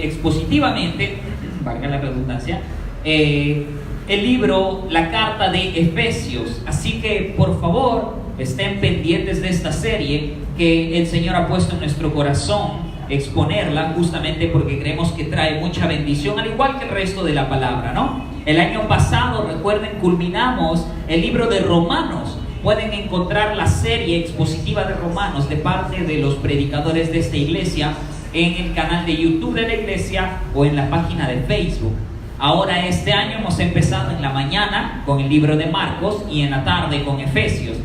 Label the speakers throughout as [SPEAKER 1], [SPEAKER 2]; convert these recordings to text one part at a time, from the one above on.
[SPEAKER 1] expositivamente, valga la redundancia, el libro, la carta de Efesios. Así que por favor estén pendientes de esta serie que el Señor ha puesto en nuestro corazón exponerla, justamente porque creemos que trae mucha bendición, al igual que el resto de la palabra, ¿no? El año pasado, recuerden, culminamos el libro de Romanos. Pueden encontrar la serie expositiva de Romanos de parte de los predicadores de esta iglesia en el canal de YouTube de la iglesia o en la página de Facebook. Ahora este año hemos empezado en la mañana con el libro de Marcos y en la tarde con Efesios.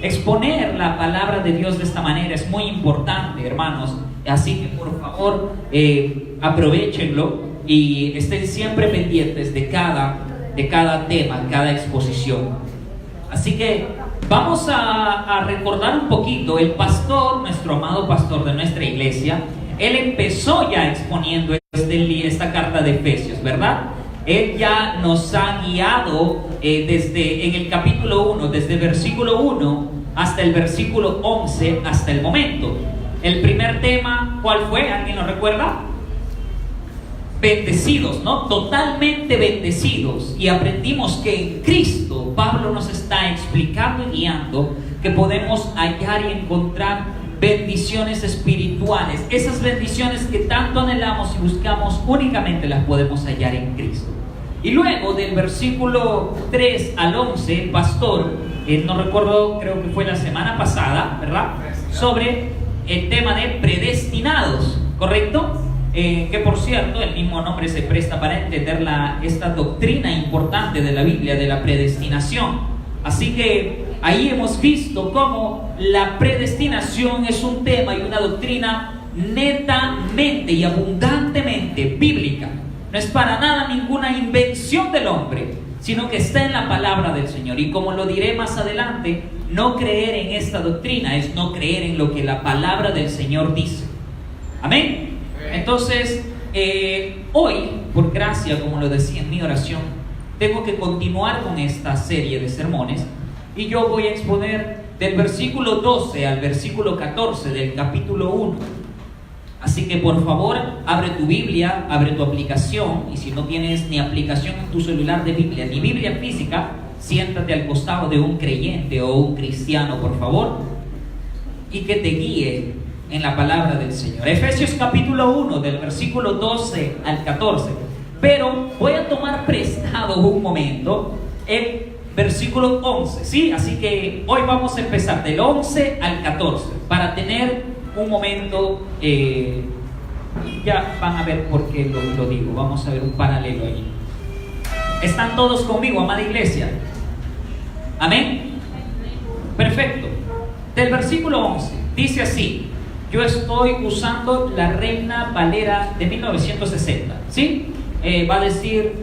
[SPEAKER 1] Exponer la palabra de Dios de esta manera es muy importante, hermanos. Así que por favor aprovechenlo y estén siempre pendientes de cada tema, cada exposición. Así que vamos a recordar un poquito. El pastor, nuestro amado pastor de nuestra iglesia, él empezó ya exponiendo esta carta de Efesios, ¿verdad? Él ya nos ha guiado desde en el capítulo 1, desde el versículo 1 hasta el versículo 11, hasta el momento. El primer tema, ¿cuál fue? ¿Alguien lo recuerda? Bendecidos, ¿no? Totalmente bendecidos. Y aprendimos que en Cristo, Pablo nos está explicando y guiando que podemos hallar y encontrar bendiciones espirituales. Esas bendiciones que tanto anhelamos y buscamos, únicamente las podemos hallar en Cristo. Y luego del versículo 3 al 11, el pastor, no recuerdo, creo que fue la semana pasada, ¿verdad? Sobre el tema de predestinados, ¿correcto? Que por cierto, el mismo nombre se presta para entender esta doctrina importante de la Biblia, de la predestinación. Así que ahí hemos visto cómo la predestinación es un tema y una doctrina netamente y abundantemente bíblica. No es para nada ninguna invención del hombre, sino que está en la palabra del Señor. Y como lo diré más adelante, no creer en esta doctrina es no creer en lo que la palabra del Señor dice. Amén. Entonces, hoy, por gracia, como lo decía en mi oración, tengo que continuar con esta serie de sermones. Y yo voy a exponer del versículo 12 al versículo 14 del capítulo 1. Así que por favor, abre tu Biblia, abre tu aplicación. Y si no tienes ni aplicación en tu celular de Biblia, ni Biblia física, siéntate al costado de un creyente o un cristiano, por favor, y que te guíe en la palabra del Señor. Efesios capítulo 1, del versículo 12 al 14. Pero voy a tomar prestado un momento el versículo 11, ¿sí? Así que hoy vamos a empezar del 11 al 14 para tener un momento, ya van a ver por qué lo digo. Vamos a ver un paralelo ahí. ¿Están todos conmigo, amada iglesia? ¿Amén? Perfecto. Del versículo 11 dice así. Yo estoy usando la Reina Valera de 1960, ¿sí? Va a decir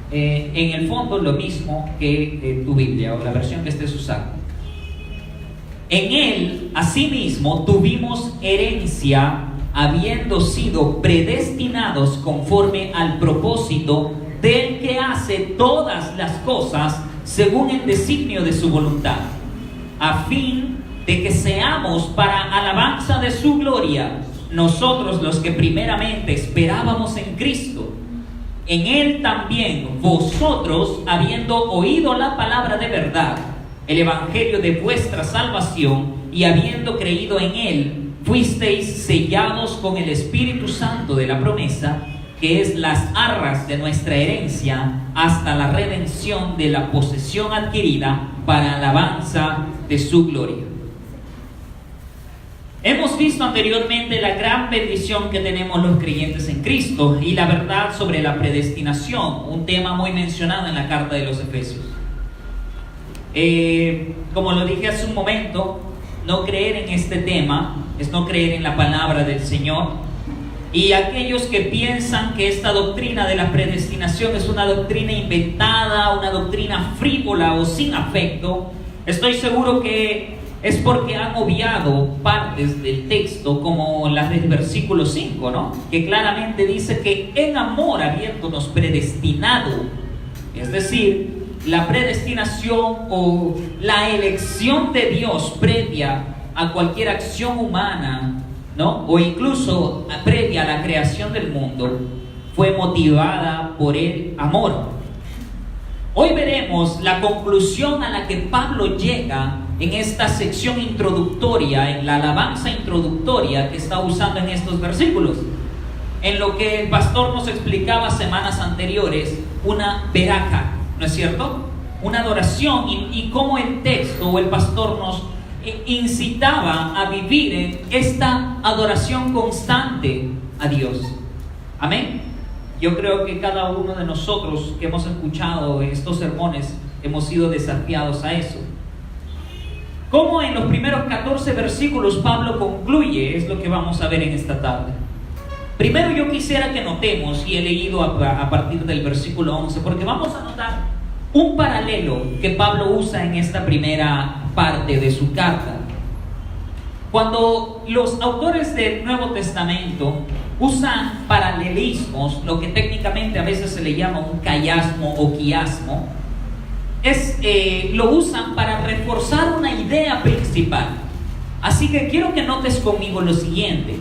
[SPEAKER 1] en el fondo lo mismo que tu Biblia o la versión que estés usando. En él, asimismo, tuvimos herencia, habiendo sido predestinados conforme al propósito del que hace todas las cosas según el designio de su voluntad, a fin de que seamos para alabanza de su gloria, nosotros los que primeramente esperábamos en Cristo. En él también vosotros, habiendo oído la palabra de verdad, el evangelio de vuestra salvación, y habiendo creído en él, fuisteis sellados con el Espíritu Santo de la promesa, que es las arras de nuestra herencia, hasta la redención de la posesión adquirida para alabanza de su gloria. Hemos visto anteriormente la gran bendición que tenemos los creyentes en Cristo y la verdad sobre la predestinación, un tema muy mencionado en la carta de los Efesios. Como lo dije hace un momento, no creer en este tema es no creer en la palabra del Señor. Y aquellos que piensan que esta doctrina de la predestinación es una doctrina inventada, una doctrina frívola o sin afecto, estoy seguro que es porque han obviado partes del texto, como las del versículo 5, ¿no? Que claramente dice que en amor habiéndonos predestinado, es decir, la predestinación o la elección de Dios previa a cualquier acción humana ¿no? O incluso previa a la creación del mundo, fue motivada por el amor. Hoy veremos la conclusión a la que Pablo llega en esta sección introductoria, en la alabanza introductoria que está usando en estos versículos. En lo que el pastor nos explicaba semanas anteriores, una veraca, ¿no es cierto? Una adoración, y cómo el texto o el pastor nos incitaba a vivir en esta adoración constante a Dios. Amén. Yo creo que cada uno de nosotros que hemos escuchado estos sermones hemos sido desafiados a eso. Cómo en los primeros 14 versículos Pablo concluye, es lo que vamos a ver en esta tarde. Primero yo quisiera que notemos, y he leído a partir del versículo 11, porque vamos a notar un paralelo que Pablo usa en esta primera parte de su carta. Cuando los autores del Nuevo Testamento usan paralelismos, lo que técnicamente a veces se le llama un cayasmo o quiasmo, lo usan para reforzar una idea principal. Así que quiero que notes conmigo lo siguiente.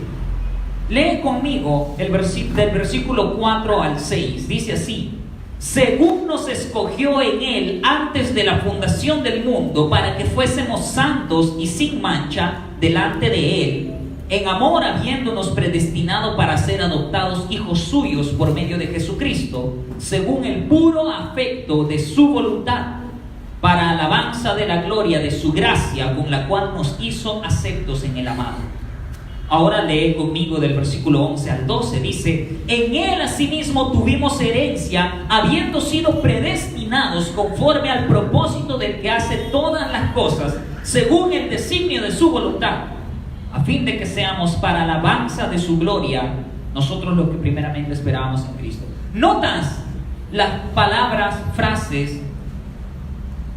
[SPEAKER 1] Lee conmigo del versículo 4 al 6. Dice así: según nos escogió en Él antes de la fundación del mundo, para que fuésemos santos y sin mancha delante de Él, en amor habiéndonos predestinado para ser adoptados hijos suyos por medio de Jesucristo, según el puro afecto de su voluntad, para alabanza de la gloria de su gracia, con la cual nos hizo aceptos en el amado. Ahora lee conmigo del versículo 11 al 12. Dice: en Él asimismo tuvimos herencia, habiendo sido predestinados conforme al propósito del que hace todas las cosas, según el designio de su voluntad, a fin de que seamos para alabanza de su gloria, nosotros los que primeramente esperábamos en Cristo. ¿Notas las palabras, frases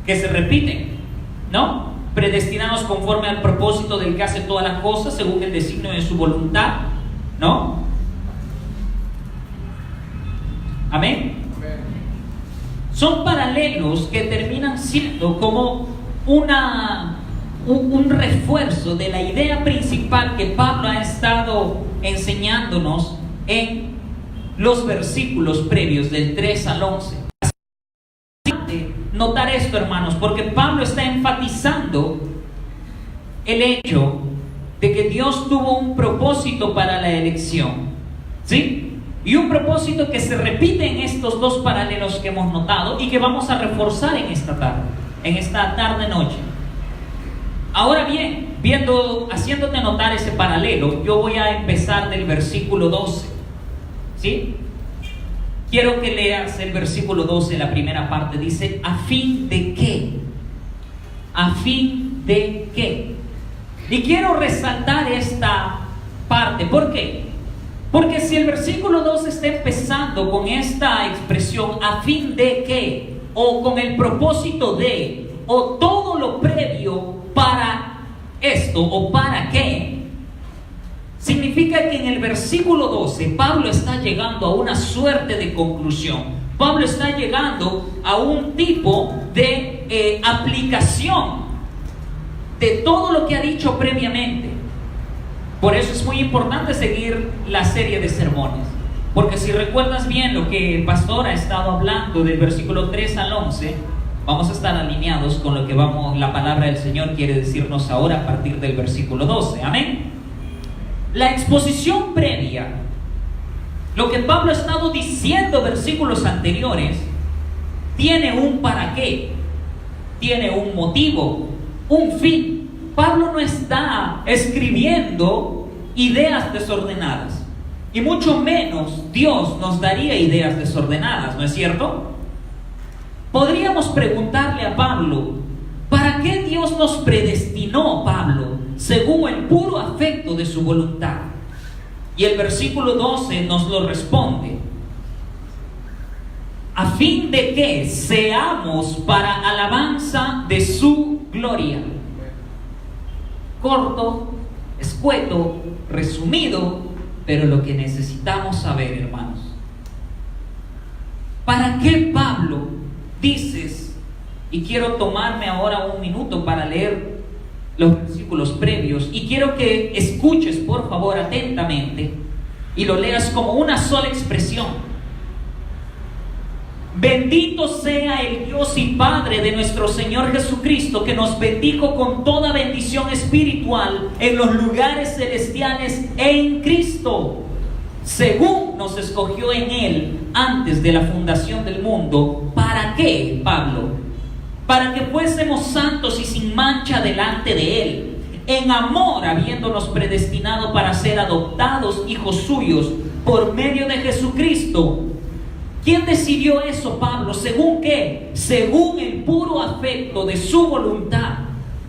[SPEAKER 1] que se repiten? ¿No? Predestinados conforme al propósito del que hace todas las cosas, según el designio de su voluntad, ¿no? Amén. Son paralelos que terminan siendo como un refuerzo de la idea principal que Pablo ha estado enseñándonos en los versículos previos del 3 al 11. Notar esto, hermanos, porque Pablo está enfatizando el hecho de que Dios tuvo un propósito para la elección, ¿sí? Y un propósito que se repite en estos dos paralelos que hemos notado y que vamos a reforzar en esta tarde-noche. Ahora bien, haciéndote notar ese paralelo, yo voy a empezar del versículo 12, ¿sí? Quiero que leas el versículo 12, la primera parte. Dice: ¿a fin de qué? ¿A fin de qué? Y quiero resaltar esta parte. ¿Por qué? Porque si el versículo 12 está empezando con esta expresión, ¿a fin de qué? O con el propósito de, o todo lo previo para esto, o para qué, significa que en el versículo 12 Pablo está llegando a una suerte de conclusión. Pablo está llegando a un tipo de aplicación de todo lo que ha dicho previamente. Por eso es muy importante seguir la serie de sermones, porque si recuerdas bien lo que el pastor ha estado hablando del versículo 3 al 11, vamos a estar alineados con lo que la palabra del Señor quiere decirnos ahora a partir del versículo 12. Amén. La exposición previa, lo que Pablo ha estado diciendo versículos anteriores, tiene un para qué, tiene un motivo, un fin. Pablo no está escribiendo ideas desordenadas, y mucho menos Dios nos daría ideas desordenadas, ¿no es cierto? Podríamos preguntarle a Pablo: ¿para qué Dios nos predestinó, Pablo, según el puro afecto de su voluntad? Y el versículo 12 nos lo responde: a fin de que seamos para alabanza de su gloria. Corto, escueto, resumido, pero lo que necesitamos saber, hermanos. ¿Para qué, Pablo, dices? Y quiero tomarme ahora un minuto para leer los versículos previos y quiero que escuches por favor atentamente y lo leas como una sola expresión. Bendito sea el Dios y Padre de nuestro Señor Jesucristo, que nos bendijo con toda bendición espiritual en los lugares celestiales en Cristo, según nos escogió en Él antes de la fundación del mundo. ¿Para qué, Pablo? Para que fuésemos santos y sin mancha delante de Él, en amor, habiéndonos predestinado para ser adoptados hijos suyos por medio de Jesucristo. ¿Quién decidió eso, Pablo? ¿Según qué? Según el puro afecto de su voluntad.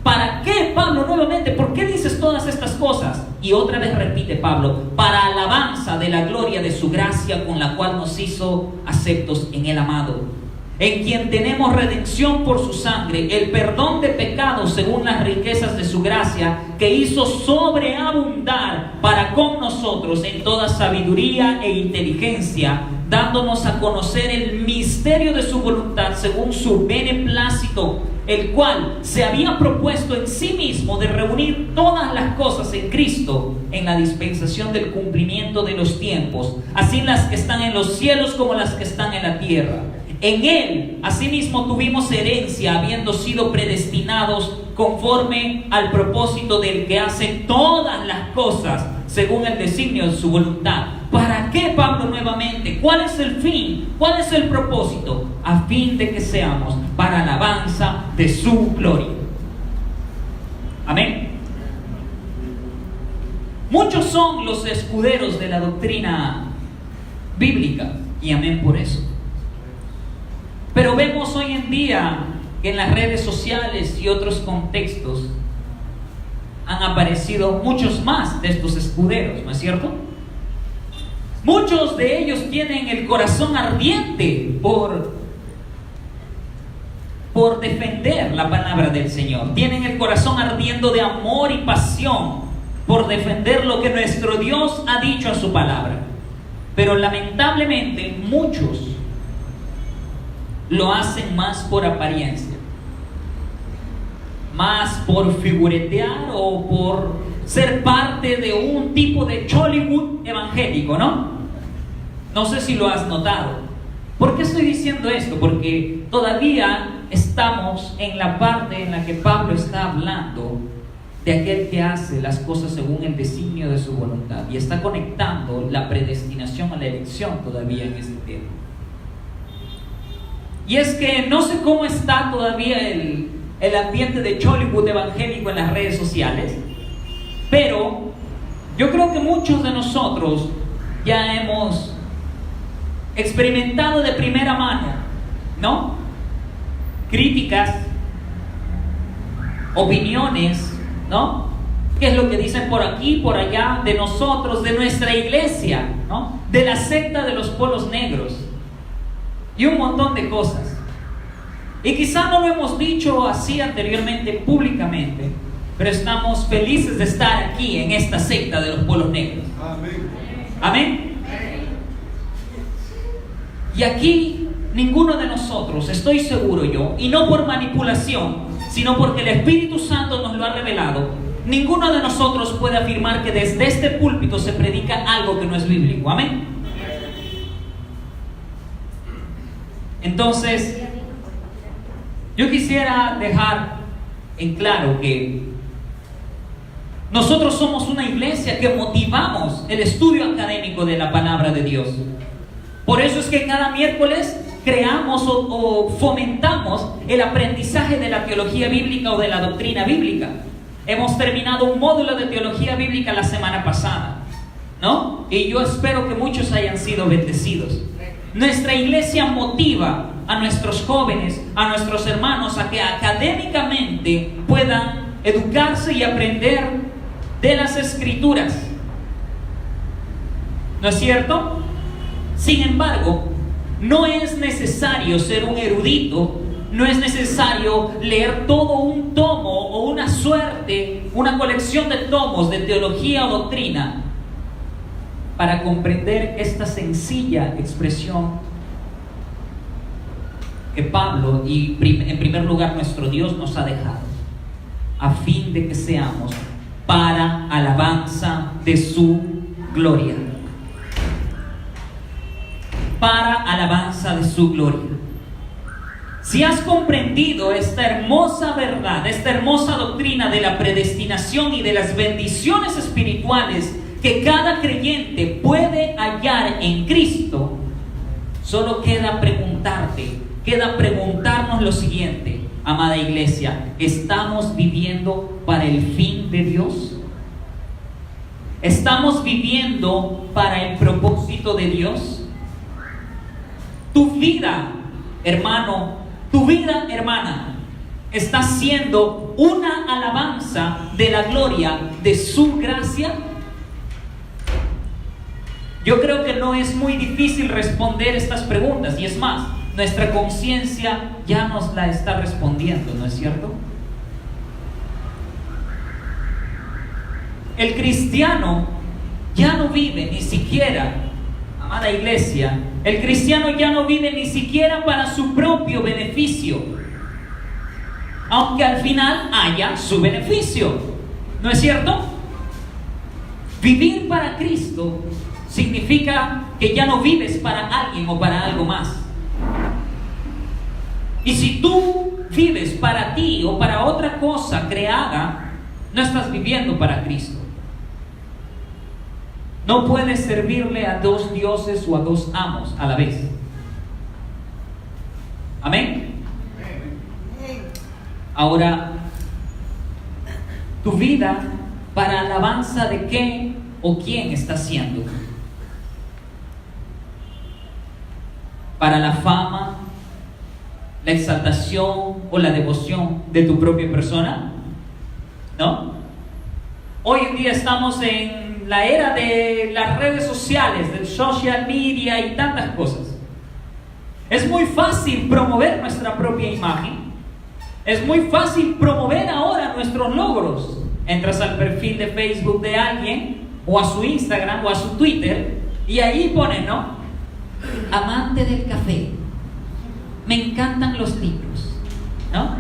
[SPEAKER 1] ¿Para qué, Pablo? Nuevamente, ¿por qué dices todas estas cosas? Y otra vez repite Pablo: para alabanza de la gloria de su gracia, con la cual nos hizo aceptos en el amado, en quien tenemos redención por su sangre, el perdón de pecados según las riquezas de su gracia, que hizo sobreabundar para con nosotros en toda sabiduría e inteligencia, dándonos a conocer el misterio de su voluntad según su beneplácito, el cual se había propuesto en sí mismo de reunir todas las cosas en Cristo, en la dispensación del cumplimiento de los tiempos, así las que están en los cielos como las que están en la tierra. En Él, asimismo, tuvimos herencia, habiendo sido predestinados conforme al propósito del que hace todas las cosas según el designio de su voluntad. ¿Para qué, Pablo, nuevamente? ¿Cuál es el fin? ¿Cuál es el propósito? A fin de que seamos para alabanza de su gloria. Amén. Muchos son los escuderos de la doctrina bíblica, y amén por eso. Pero vemos hoy en día que en las redes sociales y otros contextos han aparecido muchos más de estos escuderos, ¿no es cierto? Muchos de ellos tienen el corazón ardiente por defender la palabra del Señor. Tienen el corazón ardiendo de amor y pasión por defender lo que nuestro Dios ha dicho en su palabra. Pero lamentablemente muchos lo hacen más por apariencia, más por figuretear o por ser parte de un tipo de Hollywood evangélico, ¿no? No sé si lo has notado. ¿Por qué estoy diciendo esto? Porque todavía estamos en la parte en la que Pablo está hablando de aquel que hace las cosas según el designio de su voluntad, y está conectando la predestinación a la elección todavía en este tema. Y es que no sé cómo está todavía el ambiente de Hollywood evangélico en las redes sociales, pero yo creo que muchos de nosotros ya hemos experimentado de primera mano, ¿no? Críticas, opiniones, ¿no? ¿Qué es lo que dicen por aquí, por allá, de nosotros, de nuestra iglesia, ¿no? De la secta de los polos negros y un montón de cosas? Y quizá no lo hemos dicho así anteriormente públicamente, pero estamos felices de estar aquí en esta secta de los polos negros. Amén. Amén. Y aquí ninguno de nosotros, estoy seguro yo, y no por manipulación, sino porque el Espíritu Santo nos lo ha revelado, ninguno de nosotros puede afirmar que desde este púlpito se predica algo que no es bíblico. Amén. Entonces, yo quisiera dejar en claro que nosotros somos una iglesia que motivamos el estudio académico de la palabra de Dios. Por eso es que cada miércoles creamos o fomentamos el aprendizaje de la teología bíblica o de la doctrina bíblica. Hemos terminado un módulo de teología bíblica la semana pasada, ¿no? Y yo espero que muchos hayan sido bendecidos. Nuestra iglesia motiva a nuestros jóvenes, a nuestros hermanos, a que académicamente puedan educarse y aprender de las Escrituras. ¿No es cierto? Sin embargo, no es necesario ser un erudito, no es necesario leer todo un tomo o una suerte, una colección de tomos de teología o doctrina para comprender esta sencilla expresión que Pablo y en primer lugar nuestro Dios nos ha dejado. a fin de que seamos para alabanza de su gloria. Para alabanza de su gloria. Si has comprendido esta hermosa verdad, esta hermosa doctrina de la predestinación y de las bendiciones espirituales que cada creyente puede hallar en Cristo, solo queda preguntarnos lo siguiente, amada iglesia: ¿estamos viviendo para el fin de Dios? ¿Estamos viviendo para el propósito de Dios? Tu vida, hermano, tu vida, hermana, está siendo una alabanza de la gloria de su gracia. Yo creo que no es muy difícil responder estas preguntas, y es más, nuestra conciencia ya nos la está respondiendo, ¿no es cierto? El cristiano ya no vive ni siquiera, amada iglesia, el cristiano ya no vive ni siquiera para su propio beneficio, aunque al final haya su beneficio, ¿no es cierto? Vivir para Cristo significa que ya no vives para alguien o para algo más. Y si tú vives para ti o para otra cosa creada, no estás viviendo para Cristo. No puedes servirle a dos dioses o a dos amos a la vez. Amén. Ahora, tu vida, ¿para alabanza de qué o quién está siendo? ¿Para la fama, la exaltación o la devoción de tu propia persona? ¿No? Hoy en día estamos en la era de las redes sociales, del social media y tantas cosas. Es muy fácil promover nuestra propia imagen. Es muy fácil promover ahora nuestros logros. Entras al perfil de Facebook de alguien, o a su Instagram, o a su Twitter, y ahí ponen, ¿no? Amante del café. Me encantan los libros, ¿no?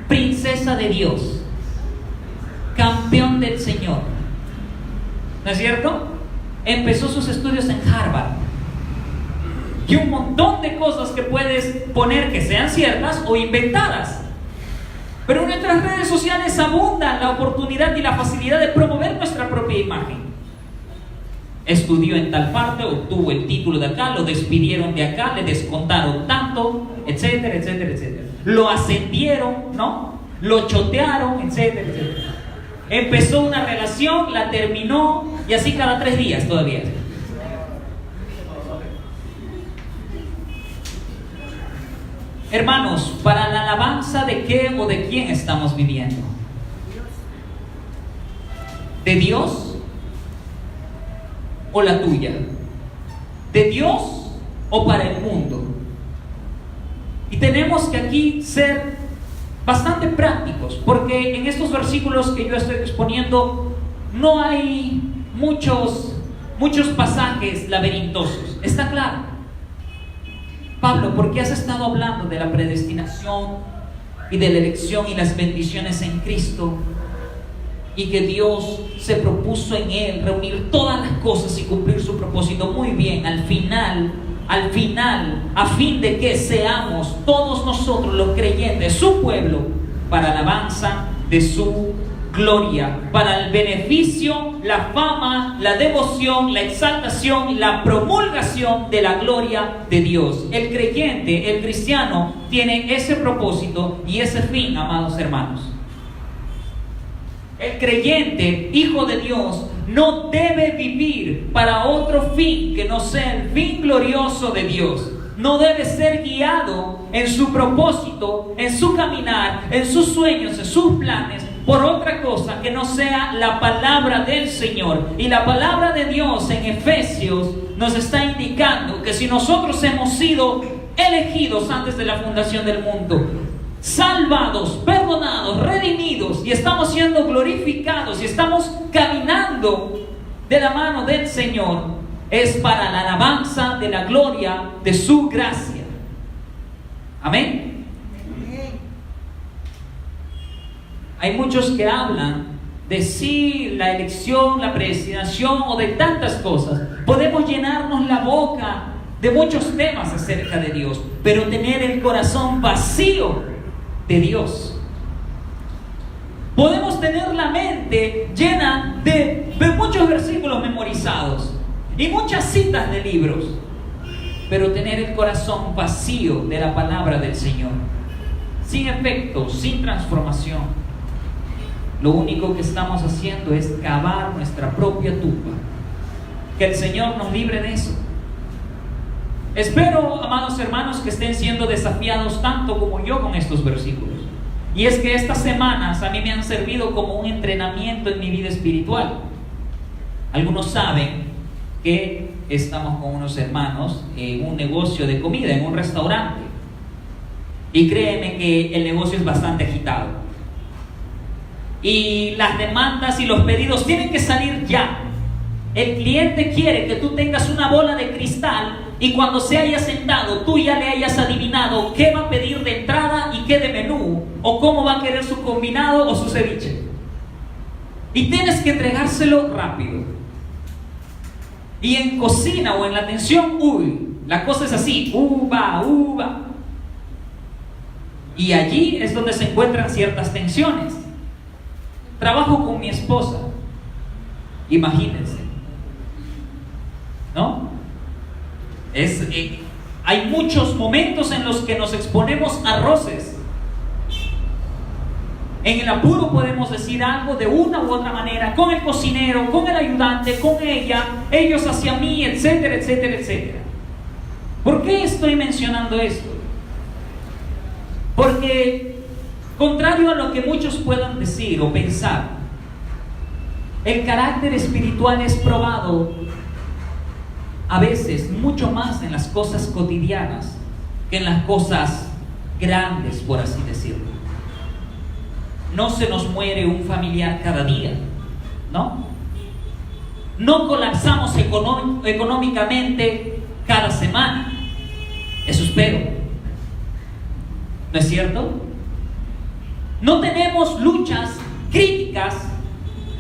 [SPEAKER 1] Princesa de Dios. Campeón del Señor. ¿No es cierto? Empezó sus estudios en Harvard. Y un montón de cosas que puedes poner que sean ciertas o inventadas. Pero en nuestras redes sociales abunda la oportunidad y la facilidad de promover nuestra propia imagen. Estudió en tal parte, obtuvo el título de acá, lo despidieron de acá, le descontaron tanto, etcétera, etcétera, etcétera. Lo ascendieron, ¿no? Lo chotearon, etcétera, etcétera. Empezó una relación, la terminó, y así cada 3 días todavía. Hermanos, ¿para la alabanza de qué o de quién estamos viviendo? ¿De Dios o la tuya? ¿De Dios o para el mundo? Y tenemos que aquí ser bastante prácticos, porque en estos versículos que yo estoy exponiendo no hay muchos pasajes laberintosos. Está claro. Pablo, ¿por qué has estado hablando de la predestinación y de la elección y las bendiciones en Cristo? Y que Dios se propuso en Él reunir todas las cosas y cumplir su propósito. Muy bien, al final, a fin de que seamos todos nosotros los creyentes, su pueblo, para alabanza de su gloria, para el beneficio, la fama, la devoción, la exaltación, la promulgación de la gloria de Dios. El creyente, el cristiano, tiene ese propósito y ese fin, amados hermanos. El creyente, hijo de Dios, no debe vivir para otro fin que no sea el fin glorioso de Dios. No debe ser guiado en su propósito, en su caminar, en sus sueños, en sus planes, por otra cosa que no sea la palabra del Señor. Y la palabra de Dios en Efesios nos está indicando que si nosotros hemos sido elegidos antes de la fundación del mundo, salvados, perdonados, redimidos, y estamos siendo glorificados y estamos caminando de la mano del Señor, es para la alabanza de la gloria de su gracia. Amén. Hay muchos que hablan de sí, la elección, la predestinación o de tantas cosas. Podemos llenarnos la boca de muchos temas acerca de Dios, pero tener el corazón vacío de Dios. Podemos tener la mente llena de muchos versículos memorizados y muchas citas de libros, pero tener el corazón vacío de la palabra del Señor, sin efecto, sin transformación. Lo único que estamos haciendo es cavar nuestra propia tumba. Que el Señor nos libre de eso. Espero, amados hermanos, que estén siendo desafiados tanto como yo con estos versículos. Y es que estas semanas a mí me han servido como un entrenamiento en mi vida espiritual. Algunos saben que estamos con unos hermanos en un negocio de comida, en un restaurante. Y créeme que el negocio es bastante agitado. Y las demandas y los pedidos tienen que salir ya. El cliente quiere que tú tengas una bola de cristal y cuando se haya sentado tú ya le hayas adivinado qué va a pedir de entrada y qué de menú, o cómo va a querer su combinado o su ceviche. Y tienes que entregárselo rápido. Y en cocina o en la atención, la cosa es así, uva. Y allí es donde se encuentran ciertas tensiones. Trabajo con mi esposa, imagínense, ¿no? Hay muchos momentos en los que nos exponemos a roces. En el apuro podemos decir algo de una u otra manera, con el cocinero, con el ayudante, con ella, ellos hacia mí, etcétera, etcétera, etcétera. ¿Por qué estoy mencionando esto? Porque, contrario a lo que muchos puedan decir o pensar, el carácter espiritual es probado a veces mucho más en las cosas cotidianas que en las cosas grandes, por así decirlo. No se nos muere un familiar cada día, ¿no? No colapsamos económicamente cada semana. Eso espero. ¿No es cierto? No tenemos luchas críticas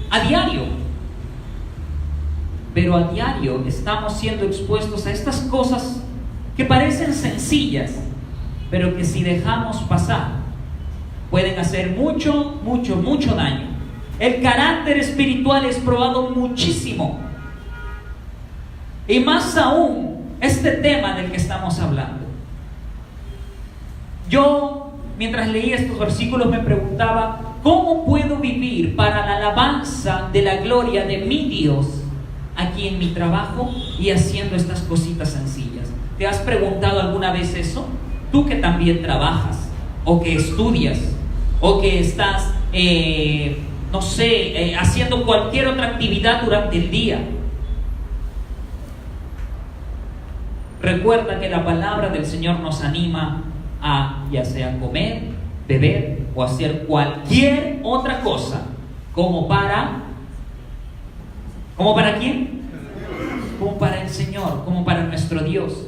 [SPEAKER 1] a diario, pero a diario estamos siendo expuestos a estas cosas que parecen sencillas, pero que si dejamos pasar pueden hacer mucho daño. El carácter espiritual es probado muchísimo, y más aún este tema del que estamos hablando. Yo, mientras leía estos versículos, me preguntaba, ¿cómo puedo vivir para la alabanza de la gloria de mi Dios aquí en mi trabajo y haciendo estas cositas sencillas? ¿Te has preguntado alguna vez eso? Tú que también trabajas, o que estudias, o que estás, haciendo cualquier otra actividad durante el día. Recuerda que la palabra del Señor nos anima a, ya sea comer, beber o hacer cualquier otra cosa, ¿como para quién? Como para el Señor, como para nuestro Dios.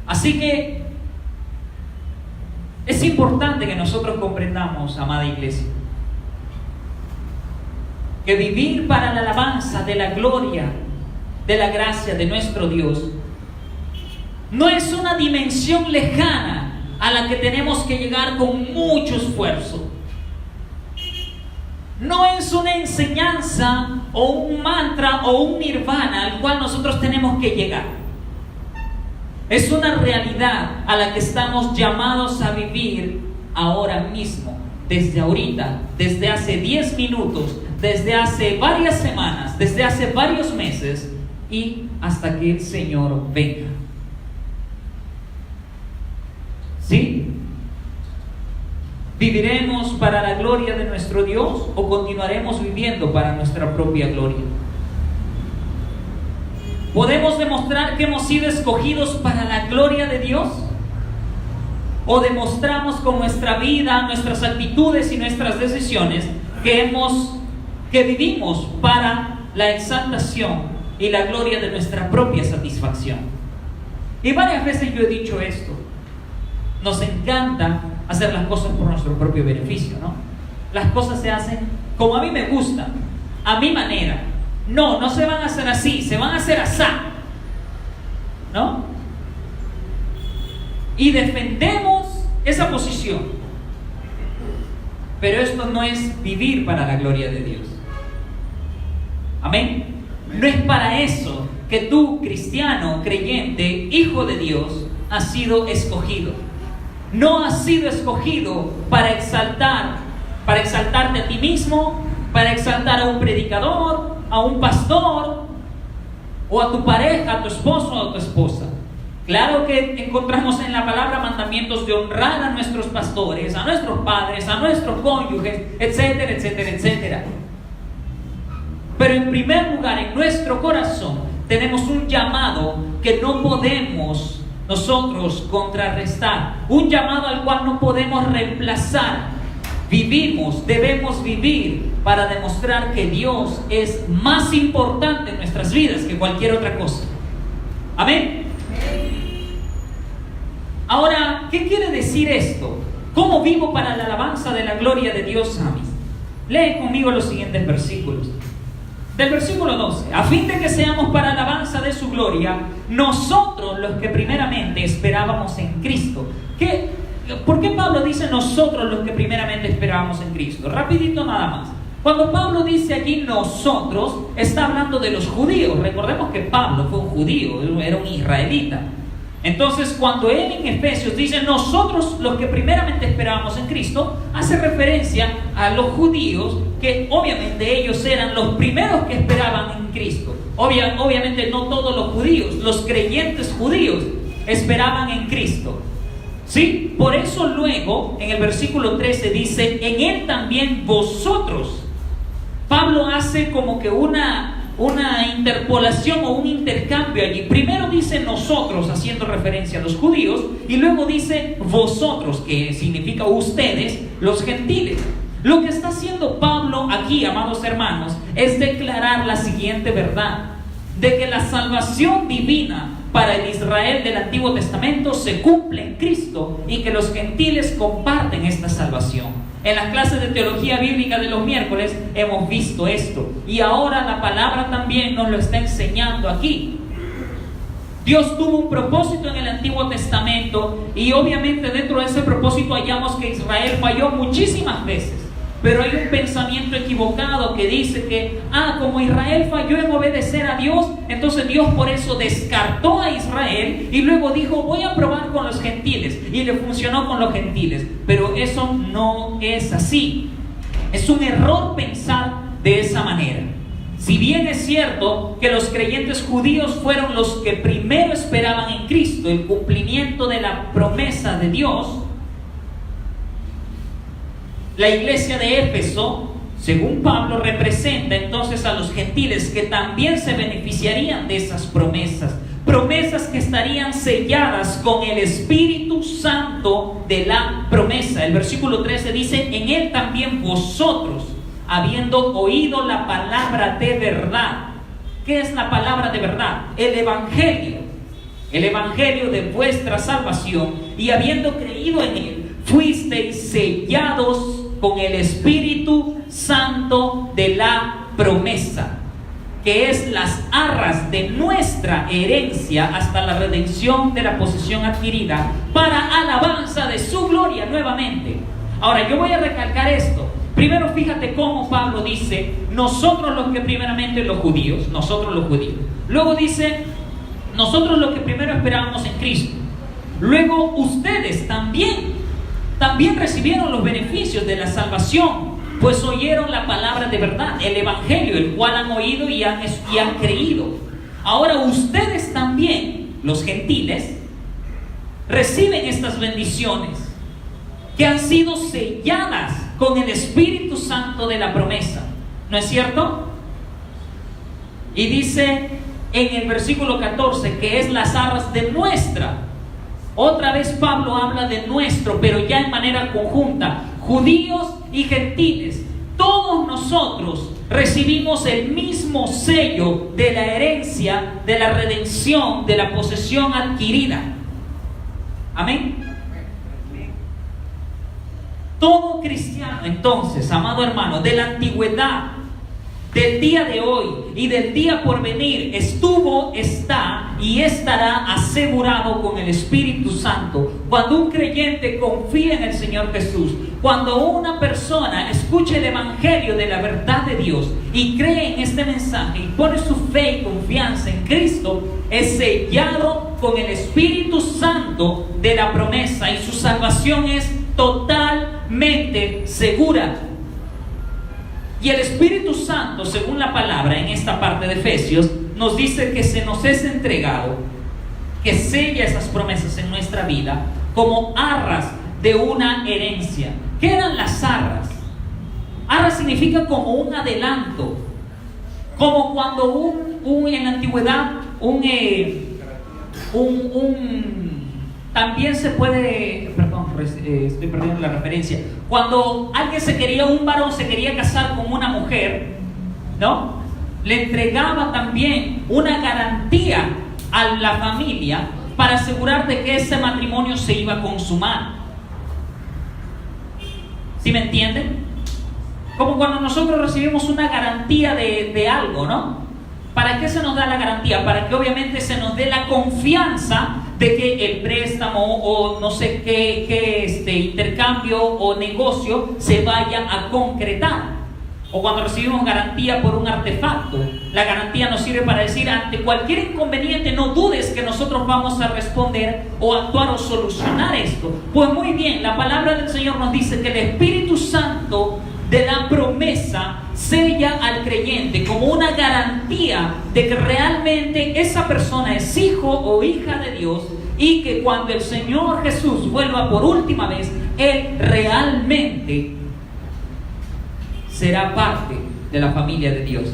[SPEAKER 1] Así que es importante que nosotros comprendamos, amada iglesia, que vivir para la alabanza de la gloria, de la gracia de nuestro Dios, no es una dimensión lejana a la que tenemos que llegar con mucho esfuerzo. No es una enseñanza o un mantra o un nirvana al cual nosotros tenemos que llegar. Es una realidad a la que estamos llamados a vivir ahora mismo, desde ahorita, desde hace 10 minutos, desde hace varias semanas, desde hace varios meses y hasta que el Señor venga. ¿Sí? ¿Viviremos para la gloria de nuestro Dios o continuaremos viviendo para nuestra propia gloria? ¿Podemos demostrar que hemos sido escogidos para la gloria de Dios? ¿O demostramos con nuestra vida, nuestras actitudes y nuestras decisiones que vivimos para la exaltación y la gloria de nuestra propia satisfacción? Y varias veces yo he dicho esto. Nos encanta hacer las cosas por nuestro propio beneficio, ¿no? Las cosas se hacen como a mí me gusta, a mi manera. No, no se van a hacer así, se van a hacer asá, ¿no? Y defendemos esa posición. Pero esto no es vivir para la gloria de Dios. Amén. No es para eso que tú, cristiano, creyente, hijo de Dios, has sido escogido. No has sido escogido para exaltarte a ti mismo, para exaltar a un predicador, a un pastor, o a tu pareja, a tu esposo o a tu esposa. Claro que encontramos en la palabra mandamientos de honrar a nuestros pastores, a nuestros padres, a nuestros cónyuges, etcétera, etcétera, etcétera. Pero en primer lugar, en nuestro corazón tenemos un llamado que no podemos nosotros contrarrestar, un llamado al cual no podemos reemplazar. Debemos vivir para demostrar que Dios es más importante en nuestras vidas que cualquier otra cosa. Amén. Ahora, ¿qué quiere decir esto? ¿Cómo vivo para la alabanza de la gloria de Dios a mí? Lee conmigo los siguientes versículos. Del versículo 12: a fin de que seamos para alabanza de su gloria, nosotros los que primeramente esperábamos en Cristo. ¿Por qué Pablo dice nosotros los que primeramente esperábamos en Cristo? Rapidito nada más. Cuando Pablo dice aquí nosotros, está hablando de los judíos. Recordemos que Pablo fue un judío, era un israelita. Entonces, cuando él en Efesios dice nosotros los que primeramente esperábamos en Cristo, hace referencia a los judíos, que obviamente ellos eran los primeros que esperaban en Cristo. Obviamente no todos los judíos, los creyentes judíos esperaban en Cristo. ¿Sí? Por eso luego en el versículo 13 dice: en él también vosotros. Pablo hace como que una interpolación o un intercambio allí. Primero dice nosotros, haciendo referencia a los judíos, y luego dice vosotros, que significa ustedes, los gentiles. Lo que está haciendo Pablo aquí, amados hermanos, es declarar la siguiente verdad: de que la salvación divina para el Israel del Antiguo Testamento se cumple en Cristo, y que los gentiles comparten esta salvación. En las clases de teología bíblica de los miércoles hemos visto esto, y ahora la palabra también nos lo está enseñando aquí. Dios tuvo un propósito en el Antiguo Testamento, y obviamente dentro de ese propósito hallamos que Israel falló muchísimas veces. Pero hay un pensamiento equivocado que dice que como Israel falló en obedecer a Dios, entonces Dios por eso descartó a Israel y luego dijo: voy a probar con los gentiles, y le funcionó con los gentiles. Pero eso no es así. Es un error pensar de esa manera. Si bien es cierto que los creyentes judíos fueron los que primero esperaban en Cristo el cumplimiento de la promesa de Dios, la iglesia de Éfeso, según Pablo, representa entonces a los gentiles, que también se beneficiarían de esas promesas. Promesas que estarían selladas con el Espíritu Santo de la promesa. El versículo 13 dice: en él también vosotros, habiendo oído la palabra de verdad. ¿Qué es la palabra de verdad? El evangelio de vuestra salvación, y habiendo creído en él, fuisteis sellados con el Espíritu Santo de la promesa, que es las arras de nuestra herencia hasta la redención de la posesión adquirida, para alabanza de su gloria nuevamente. Ahora yo voy a recalcar esto. Primero, fíjate cómo Pablo dice nosotros los que primeramente los judíos. Luego dice nosotros los que primero esperábamos en Cristo. Luego ustedes también recibieron los beneficios de la salvación, pues oyeron la palabra de verdad, el evangelio, el cual han oído y han creído. Ahora ustedes también, los gentiles, reciben estas bendiciones que han sido selladas con el Espíritu Santo de la promesa. ¿No es cierto? Y dice en el versículo 14 que es las arras de nuestra. Otra vez Pablo habla de nuestro, pero ya en manera conjunta. Judíos y gentiles, todos nosotros recibimos el mismo sello de la herencia, de la redención, de la posesión adquirida. Amén. Todo cristiano, entonces, amado hermano, de la antigüedad, del día de hoy y del día por venir, estuvo, está y estará asegurado con el Espíritu Santo. Cuando un creyente confía en el Señor Jesús, cuando una persona escucha el Evangelio de la verdad de Dios y cree en este mensaje y pone su fe y confianza en Cristo, es sellado con el Espíritu Santo de la promesa y su salvación es totalmente segura. Y el Espíritu Santo, según la palabra en esta parte de Efesios, nos dice que se nos es entregado, que sella esas promesas en nuestra vida como arras de una herencia. ¿Qué eran las arras? Arras significa como un adelanto, como cuando en la antigüedad también se puede, perdón, estoy perdiendo la referencia. Cuando un varón se quería casar con una mujer, ¿no? Le entregaba también una garantía a la familia para asegurar de que ese matrimonio se iba a consumar. ¿Sí me entienden? Como cuando nosotros recibimos una garantía de algo, ¿no? ¿Para qué se nos da la garantía? Para que obviamente se nos dé la confianza de que el préstamo o no sé qué intercambio o negocio se vaya a concretar. O cuando recibimos garantía por un artefacto, la garantía nos sirve para decir: ante cualquier inconveniente no dudes que nosotros vamos a responder o actuar o solucionar esto. Pues muy bien, la palabra del Señor nos dice que el Espíritu Santo de la promesa sella al creyente como una garantía de que realmente esa persona es hijo o hija de Dios, y que cuando el Señor Jesús vuelva por última vez, Él realmente será parte de la familia de Dios.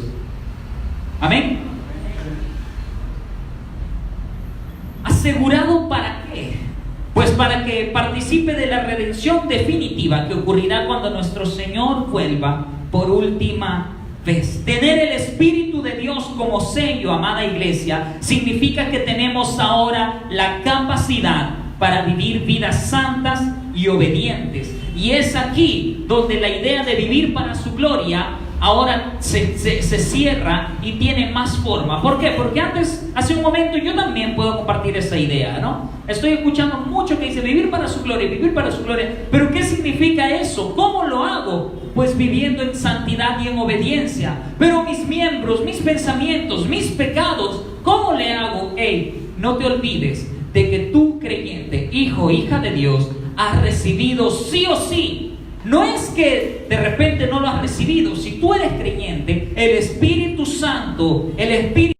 [SPEAKER 1] Amén. ¿Asegurado para qué? Pues para que participe de la redención definitiva que ocurrirá cuando nuestro Señor vuelva por última vez. Tener el Espíritu de Dios como sello, amada iglesia, significa que tenemos ahora la capacidad para vivir vidas santas y obedientes. Y es aquí donde la idea de vivir para su gloria ahora se cierra y tiene más forma. ¿Por qué? Porque hace un momento yo también puedo compartir esa idea, ¿no? Estoy escuchando mucho que dice vivir para su gloria, vivir para su gloria. Pero ¿qué significa eso? ¿Cómo lo hago? Pues viviendo en santidad y en obediencia. Pero mis miembros, mis pensamientos, mis pecados, ¿cómo le hago? No te olvides de que tú, creyente, hijo, hija de Dios, has recibido sí o sí. No es que de repente no lo has recibido. Si tú eres creyente, el Espíritu Santo, el Espíritu